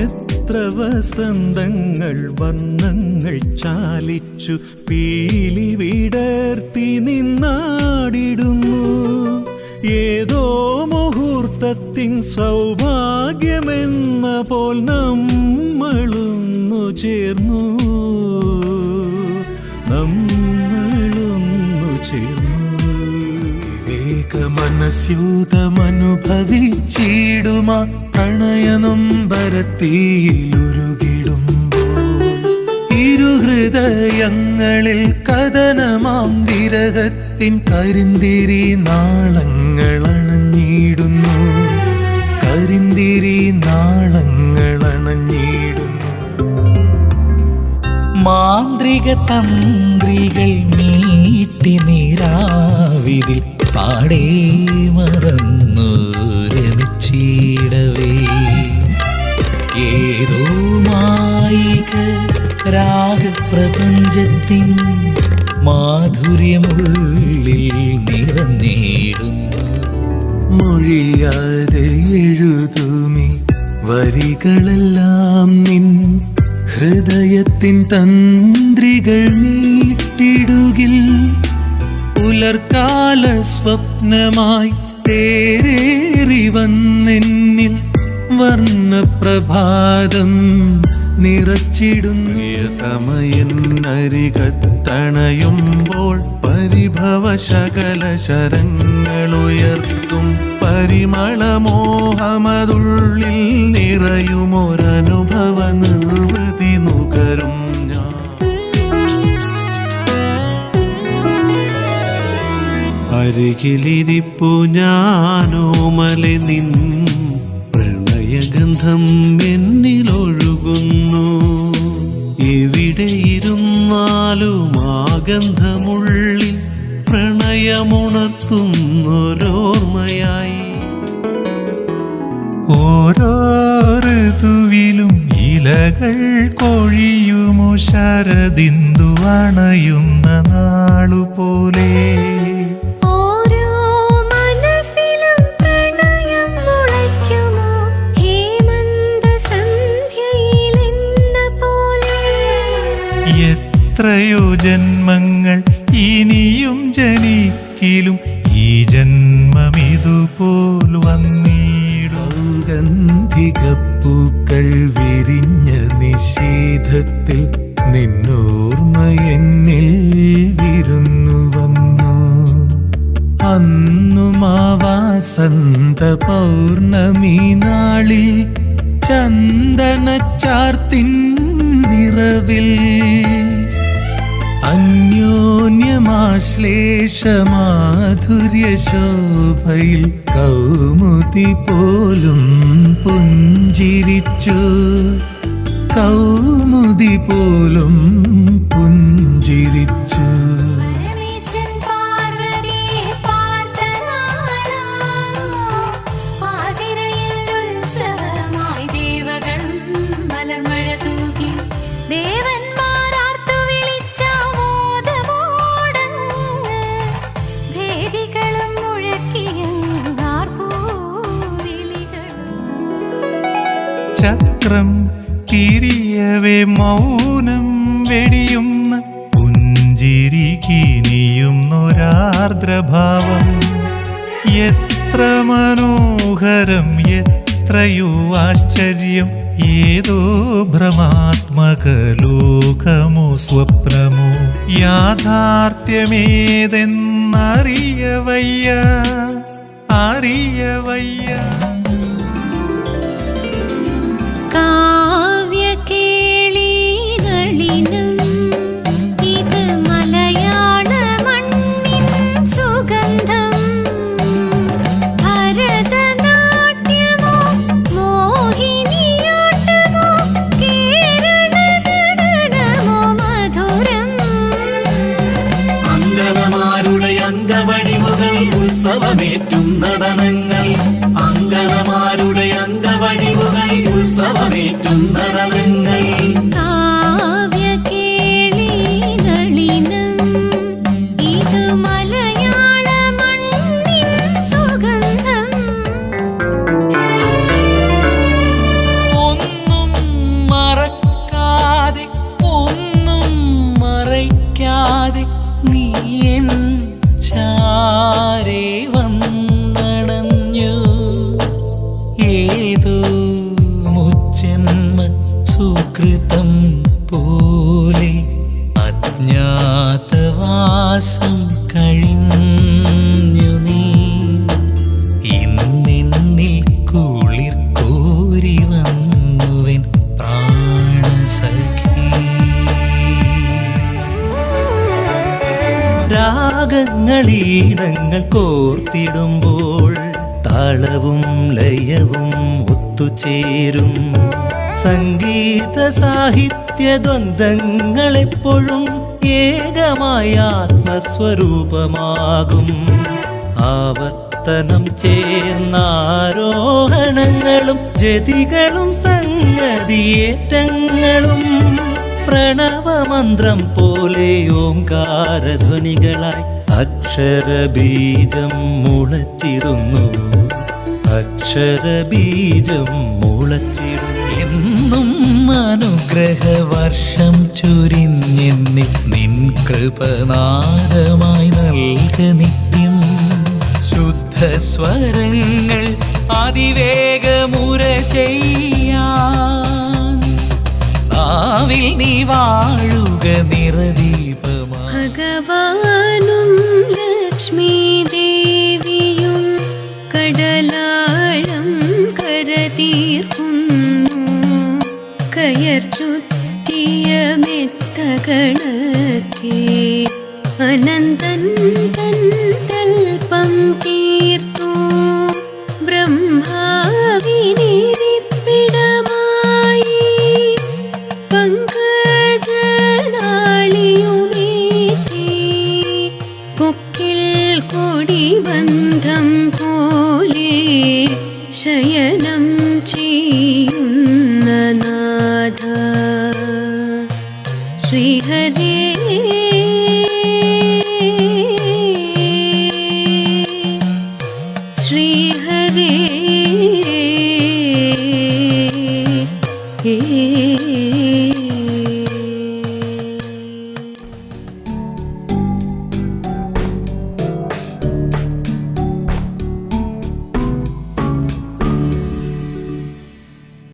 എത്ര വസന്തങ്ങൾ വർണ്ണങ്ങൾ ചാലിച്ചു പീലി വിടർത്തി നിന്നാടിടുന്നു. ഏതോ മുഹൂർത്തത്തിൻ സൗഭാഗ്യമെന്ന പോൽ നമ്മളൊന്നു ചേർന്നു, നമ്മളൊന്നു ചേർന്നു. വിവേകമനസ്യൂതമനുഭവിച്ചിടുമാ പ്രണയനൊമ്പരത്തിയിലുരുകിടുമ്പോൾ ഇരുഹൃദയങ്ങളിൽ കഥനമാം വിരഹത്തിൻ കരിന്തിരി നാളങ്ങളണഞ്ഞിടുന്നു, കരിന്തിരി നാളങ്ങളണഞ്ഞിടുന്നു. മാന്ത്രിക തന്ത്രികൾ നീട്ടി നീരാവിതിൽ പാടേ മറന്നു രമിച്ചിടവേ ഏതോ മായിക രാഗപ്രപഞ്ചത്തിൻ മാധുര്യമുള്ളിൽ നിറഞ്ഞിടുന്നു. മൊഴിയാതെ എഴുതുമി വരികളെല്ലാം നിൻ ഹൃദയത്തിൻ തന്ത്രികൾ നീട്ടിടുകിൽ പുലർക്കാല സ്വപ്നമായി തേരേറി വന്നെന്നിൽ വർണ്ണപ്രഭാതം നിറച്ചിടുന്നു. തമയന്നരികത്തണയുമ്പോൾ പരിഭവശകല ശരങ്ങളുയർത്തും പരിമളമോഹമതുള്ളിൽ നിറയുമൊരനുഭവ നിർവൃതി നുകരും ഞാൻ. അരികിലിരിപ്പു ഞാനോമലെ നിൻ പ്രണയഗന്ധം എന്നിലൊഴുകുന്നു. എവിടെയിരുന്നാലും ആ ഗന്ധമുള്ളിൽ പ്രണയമുണർത്തുന്നൊരോർമ്മയായി. ഓരോ ഋതുവിലും ഇലകൾ കൊഴിയുമോ ശരദിന്ദു അണയുന്ന നാളുപോലെ എത്രയോ ജന്മങ്ങൾ ഇനിയും ജനിക്കിലും ഈ ജന്മമിതുപോൽ വന്നിടും. സൗഗന്ധികപ്പൂക്കൾ വിരിഞ്ഞ നിശീഥത്തിൽ നിന്നോർമ്മ എന്നിൽ വിരുന്നു വന്നു. അന്നും ആ വാസന്ത പൗർണമി നാളിൽ ചന്ദനച്ചാർത്തിൻ നിറവിൽ അന്യോന്യമാശ്ലേഷമാധുര്യശോഭയിൽ കൗമുദി പോലും പുഞ്ചിരിച്ചു, കൗമുദി പോലും പുഞ്ചിരിച്ചു. ചക്രം തിരിയവേ മൗനം വെടിയുന്ന പുഞ്ചിരി കിനിയുന്നൊരാർദ്രഭാവം. എത്ര മനോഹരം, എത്രയോ ആശ്ചര്യം, ഏതോ ഭ്രമാത്മക ലോകമോ സ്വപ്നമോ യാഥാർത്ഥ്യമേതെന്നറിയവയ്യ, അറിയവയ്യ. കാവ്യകേളികളിലും ഇത് മലയാള മണ്ണിൻ സുഗന്ധം. ഭരതനാട്യമോ മോഹിനിയാട്ടമോ കേരള നടനമോ മധുരം. അങ്കണമാരുടെ അംഗവടിവുകൾ ഉത്സവമേറ്റും നടനങ്ങൾ, അങ്കണമാരുടെ അംഗവടിവുകൾ ഉത്സവമേറ്റും നടനങ്ങൾ. കാവ്യകേളികളിലും ഇത് മലയാള മണ്ണിൻ സുഗന്ധം. ഒന്നും ഏതോ മുജ്ജന്മ സുകൃതം പോലെ അജ്ഞാതവാസം കഴിഞ്ഞു നീ ഇന്നെന്നിൽ കുളിർ കോരി വന്നുവൻ പ്രാണസഖി. രാഗങ്ങളീണങ്ങൾ കോർത്തിടുമ്പോൾ താളവും ലയവും ഒത്തുചേരും. സംഗീത സാഹിത്യ ദ്വന്ദ്ങ്ങളെപ്പോഴും ഏകമായ ആത്മസ്വരൂപമാകും. ആവർത്തനം ചേർന്നാരോഹണങ്ങളും ജതികളും സംഗതിയേറ്റങ്ങളും പ്രണവമന്ത്രം പോലെ ഓംകാരധ്വനികളായി അക്ഷരബീജം മുളച്ചിടുന്നു. അക്ഷരബീജം മുളച്ചിടും. എന്നും അനുഗ്രഹവർഷം ചൊരിഞ്ഞെന്നെ നിൻ കൃപനാദമായി നൽക നിത്യം. ശുദ്ധസ്വരങ്ങൾ അതിവേഗമുര ചെയ്യാൻ നാവിൽ നീ വാഴുക നിറദീപമായി. ഭഗവാനും ലക്ഷ്മീ ദേവിയും കടലാഴം കരതീർക്കുന്നു. കയർ ചുറ്റിയ മെത്തകണക്കെ അനന്തൻ